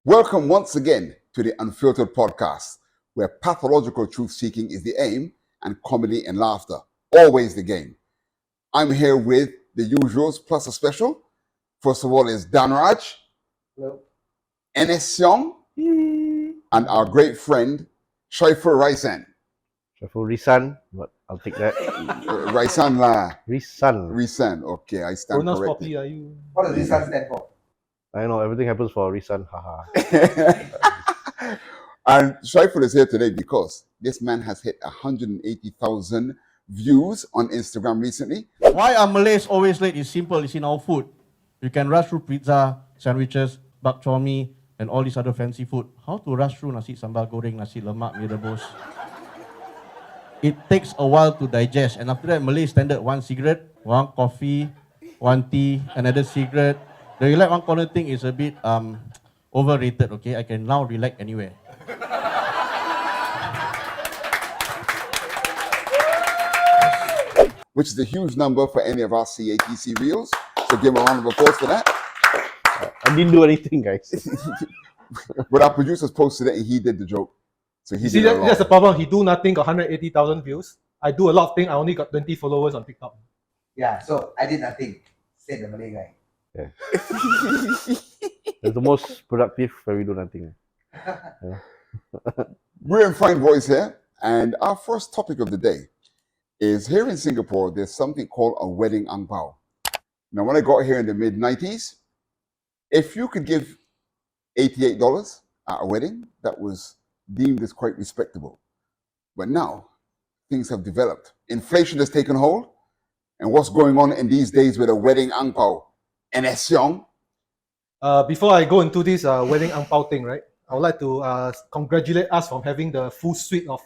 Welcome once again to the Unfiltered podcast, where pathological truth-seeking is the aim and comedy and laughter, always the game. I'm here with the usuals plus a special. First of all is Dan Raj, Hello. NS Seong, and our great friend, Shaiful Raisan. Shaiful Risan, but I'll take that. Raisan lah. Risan. Risan, okay, I stand Pronounce corrected. properly, are you? What does this one stand for? I know everything happens for Risan, haha. And Shaiful is here today because this man has hit 180,000 views on Instagram recently. Why are Malays always late? It's simple. It's in our food. You can rush through pizza, sandwiches, bak chor mee, and all these other fancy food. How to rush through nasi sambal goreng, nasi lemak, mee rebus? It takes a while to digest. And after that, Malay standard, one cigarette, one coffee, one tea, another cigarette. The relax one corner thing is a bit overrated, okay? I can now relax anywhere. Which is a huge number for any of our CATC reels. So give him a round of applause for that. I didn't do anything, guys. But our producers posted it and he did the joke. So he You see, did a lot. that's the problem. He do nothing, got 180,000 views. I do a lot of things, I only got 20 followers on TikTok. Yeah, so I did nothing, said the Malay guy. It's the most productive where we do nothing. We're in fine voice here. And our first topic of the day is here in Singapore, there's something called a wedding ANGBAO. Now, when I got here in the mid-90s, if you could give $88 at a wedding, that was deemed as quite respectable. But now, things have developed. Inflation has taken hold. And what's going on in these days with a wedding ANGBAO? NS Seong. Before I go into this wedding ANGBAO thing, right? I would like to congratulate us from having the full suite of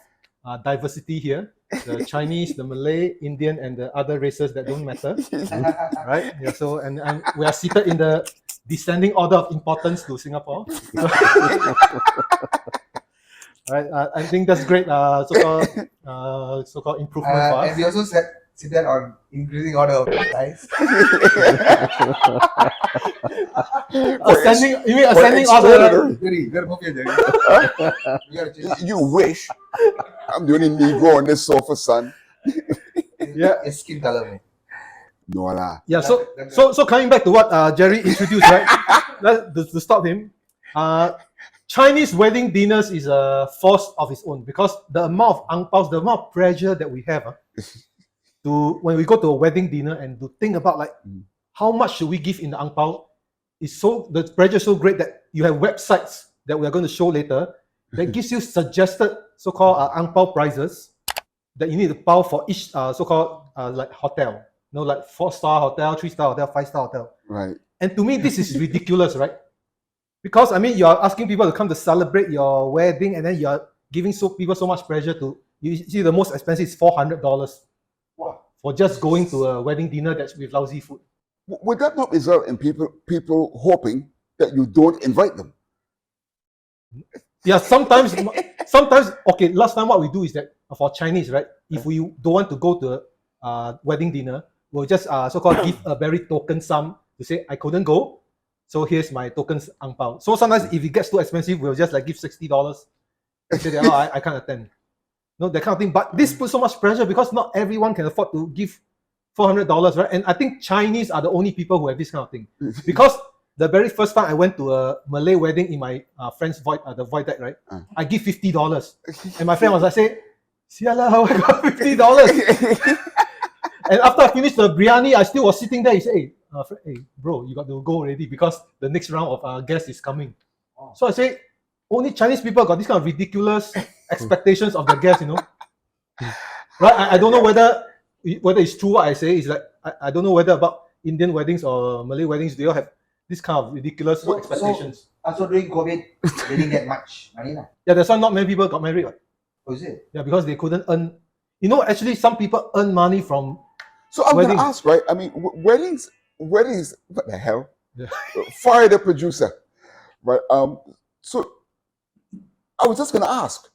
diversity here. The Chinese, the Malay, Indian, and the other races that don't matter. Right? Yeah, so, and we are seated in the descending order of importance to Singapore. Right? I think that's great so-called improvement for us. And we also said that on increasing order of size. Ascending, you mean ascending order? Jerry, you gotta move here, Jerry. You gotta change. You wish. I'm the only Negro on this sofa, son. Yeah. It's skin color, man. No lah. Yeah, so coming back to what Jerry introduced, right? To stop him, Chinese wedding dinners is a force of its own because the amount of angpaos, the amount of pressure that we have to when we go to a wedding dinner and to think about like how much should we give in the angpao, the pressure is so great that you have websites that we are going to show later that gives you suggested so-called angpao prices that you need to pay for each so-called like hotel. You know, like 4-star hotel, 3-star hotel, 5-star hotel. Right. And to me, this is ridiculous, right? Because I mean, you are asking people to come to celebrate your wedding, and then you are giving people so much pressure to. You see, the most expensive is $400 for just going to a wedding dinner that's with lousy food. Would that not result in people hoping that you don't invite them? Yeah, sometimes. Okay, last time what we do is that for Chinese, right? If we don't want to go to a wedding dinner, we'll just so-called give a very token sum to say I couldn't go, so here's my tokens angpao. So sometimes if it gets too expensive, we'll just like give $60 and say that, oh, I can't attend. No, that kind of thing. But this puts so much pressure because not everyone can afford to give $400, right? And I think Chinese are the only people who have this kind of thing. Because the very first time I went to a Malay wedding in my friend's void, the void deck, right? I give $50. And my friend was like, say, sialah, how I got $50? And after I finished the biryani, I still was sitting there. He said, hey, bro, you got to go already because the next round of guests is coming. So I say, only Chinese people got this kind of ridiculous expectations of the guests, you know. Right? I don't know whether it's true what I say. It's like, I don't know whether about Indian weddings or Malay weddings, they all have this kind of ridiculous expectations. So during COVID, they didn't get much money. Yeah, that's why not many people got married. Right? Oh, is it? Yeah, because they couldn't earn. You know, actually, some people earn money from. So I'm going to ask, right? I mean, weddings, what the hell? Yeah. Fire the producer, right? So I was just going to ask,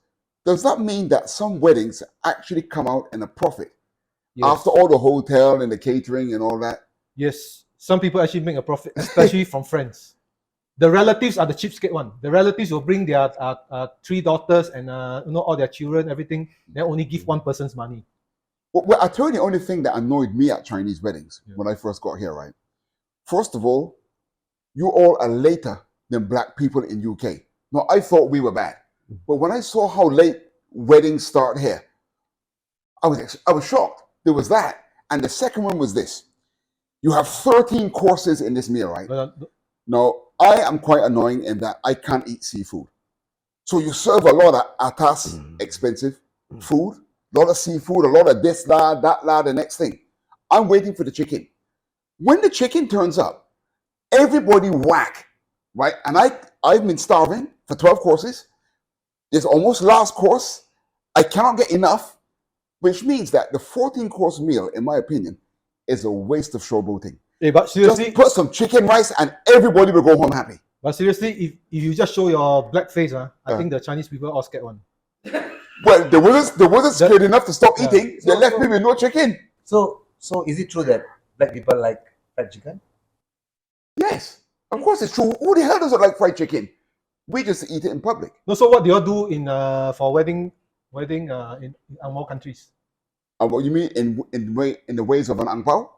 does that mean that some weddings actually come out in a profit after all the hotel and the catering and all that? Yes, some people actually make a profit, especially from friends. The relatives are the cheapskate one. The relatives will bring their 3 daughters and all their children, everything. They only give one person's money. Well, I tell you the only thing that annoyed me at Chinese weddings when I first got here, right? First of all, you all are later than black people in UK. Now, I thought we were bad. But when I saw how late weddings start here, I was shocked. There was that. And the second one was this. You have 13 courses in this meal, right? Now, I am quite annoying in that I can't eat seafood. So you serve a lot of atas, expensive food, a lot of seafood, a lot of this, that, the next thing. I'm waiting for the chicken. When the chicken turns up, everybody whack, right? And I've been starving for 12 courses. It's almost last course. I cannot get enough, which means that the 14-course meal, in my opinion, is a waste of showboating. Hey, but seriously, just put some chicken rice and everybody will go home happy. But seriously, if you just show your black face, I think the Chinese people all scared one. Well, they wasn't scared enough to stop eating. They left me with no chicken. So is it true that black people like fried chicken? Yes, of course it's true. Who the hell doesn't like fried chicken? We just eat it in public. No, so what do you all do in for wedding in ANGBAO countries? What you mean in the ways of an ANGBAO?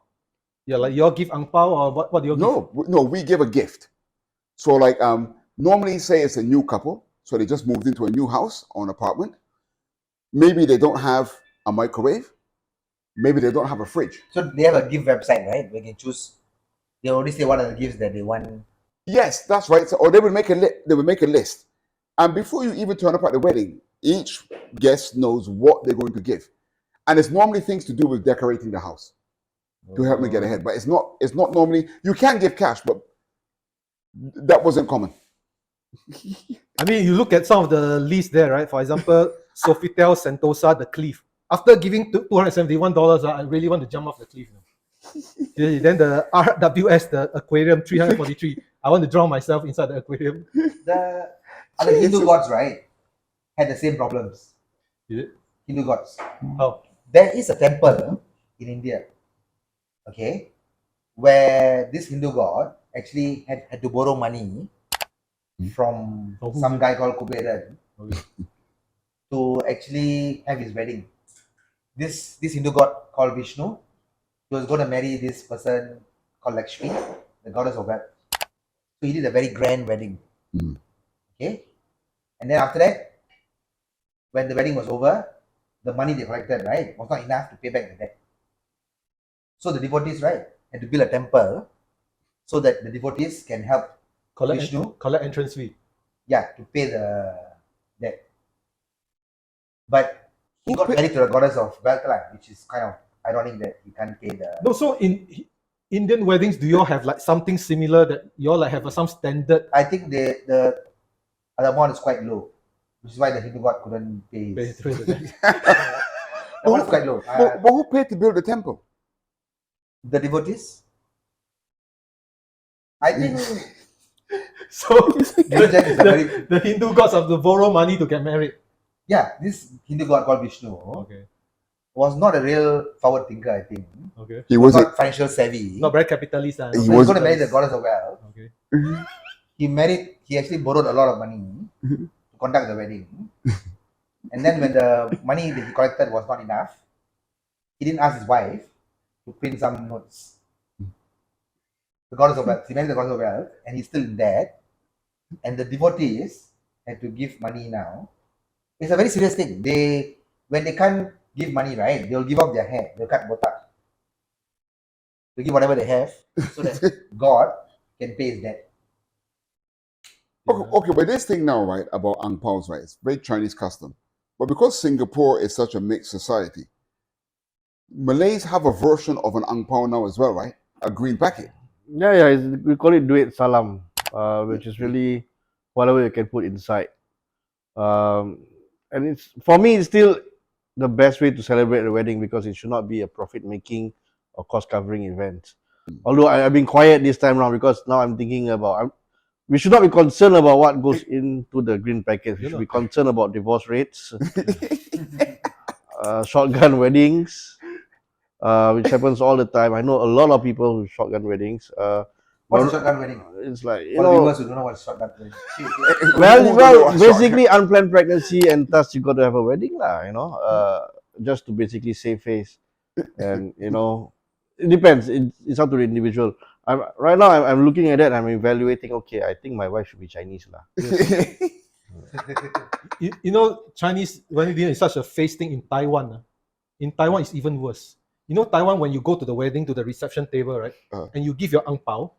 Yeah, like you all give ANGBAO or what do you all give? No, we give a gift. So like normally say it's a new couple, so they just moved into a new house or an apartment. Maybe they don't have a microwave. Maybe they don't have a fridge. So they have a gift website, right? They can choose. They already say what are the gifts that they want. Yes, that's right. So, or they would make a list, and before you even turn up at the wedding, each guest knows what they're going to give, and it's normally things to do with decorating the house to help me get ahead. But it's not normally. You can give cash, but that wasn't common. I mean, you look at some of the list there, right? For example, Sofitel Sentosa, the cliff. After giving $271, I really want to jump off the cliff. Then the RWS, the aquarium, 343. I want to drown myself inside the aquarium. The other Hindu gods, right, had the same problems. Is it? Hindu gods. How? There is a temple in India, okay, where this Hindu god actually had to borrow money from some guy called Kuberan to actually have his wedding. This Hindu god called Vishnu, he was going to marry this person called Lakshmi, the goddess of wealth. So he did a very grand wedding. Okay, and then after that, when the wedding was over, the money they collected, right, was not enough to pay back the debt. So the devotees, right, had to build a temple so that the devotees can help Vishnu collect entrance fee. Yeah, to pay the debt. But he got married to the goddess of wealth, which is kind of ironic that he can't pay the. No, so in Indian weddings, do you all have like something similar that you all like have some standard? I think the amount is quite low, which is why the Hindu god couldn't pay. The amount is quite low. But who paid to build the temple? The devotees. I think So the Hindu gods have to borrow money to get married. Yeah, this Hindu god called Vishnu was not a real forward thinker, I think. Okay. He was not financial savvy. Not very capitalist. He was going to marry the goddess of wealth. Okay. He actually borrowed a lot of money to conduct the wedding. And then when the money that he collected was not enough, he didn't ask his wife to print some notes. The goddess of wealth, he married the goddess of wealth, and he's still in debt. And the devotees had to give money now. It's a very serious thing. When they can't give money, right, they'll give up their hair. They'll cut botak. They'll give whatever they have so that God can pay his debt. Okay, but this thing now, right, about ang paos, right, it's very Chinese custom. But because Singapore is such a mixed society, Malays have a version of an ang pao now as well, right? A green packet. Yeah, we call it duit salam, which is really whatever you can put inside. And it's for me, it's still the best way to celebrate a wedding because it should not be a profit-making or cost-covering event. Although I've been quiet this time around because now I'm thinking about we should not be concerned about what goes into the green package. We should be concerned about divorce rates, shotgun weddings, which happens all the time. I know a lot of people who shotgun weddings. What's a shotgun wedding? It's like, you For know, viewers who don't know what a shotgun wedding is. well, basically unplanned pregnancy, and thus you got to have a wedding lah, you know, just to basically save face, and you know, it depends. It's up to the individual. Right now I'm looking at that. I'm evaluating. Okay, I think my wife should be Chinese lah. You know, Chinese wedding dinner is such a face thing in Taiwan. In Taiwan, it's even worse. You know, Taiwan, when you go to the wedding, to the reception table, right, and you give your ang pao,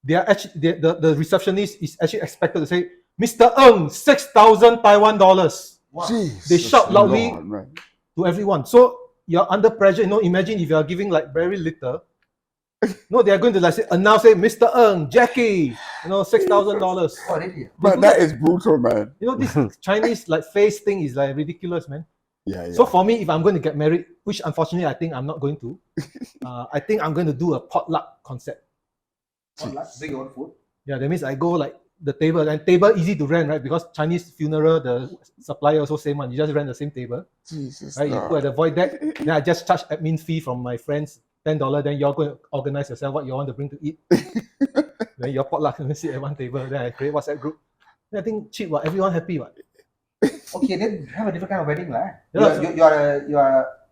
they are actually the receptionist is actually expected to say, "Mr. Ng, 6,000 Taiwan dollars." Wow. They shout loudly Lord, to everyone. So you're under pressure. You know, imagine if you are giving like very little. No, they are going to like say, announce, say, "Mr. Ng, Jackie, you know, $6,000." Oh, really? man, that is brutal, man. You know, this Chinese like face thing is like ridiculous, man. Yeah, yeah. So for me, if I'm going to get married, which unfortunately I think I'm not going to, I think I'm going to do a potluck concept. Potluck? Bring your own food? Yeah, that means I go like the table, and table easy to rent, right? Because Chinese funeral, the supplier also same one. You just rent the same table, Jesus, right? You put at the void deck. Then I just charge admin fee from my friends, $10. Then you're going to organize yourself what you want to bring to eat. Then your potluck and sit at one table. Then I create WhatsApp group. Then I think cheap, what? Everyone happy, what? Okay, then have a different kind of wedding, lah. Yeah,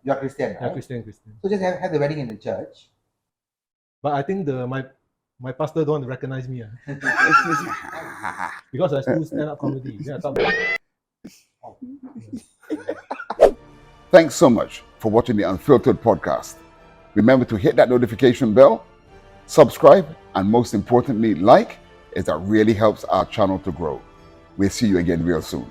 You're Christian, right? Yeah, Christian. So just have the wedding in the church. But I think my pastor don't want to recognize me, because I still stand-up comedy. Yeah, I thought, Thanks so much for watching the Unfiltered podcast. Remember to hit that notification bell, subscribe, and most importantly, like, as that really helps our channel to grow. We'll see you again real soon.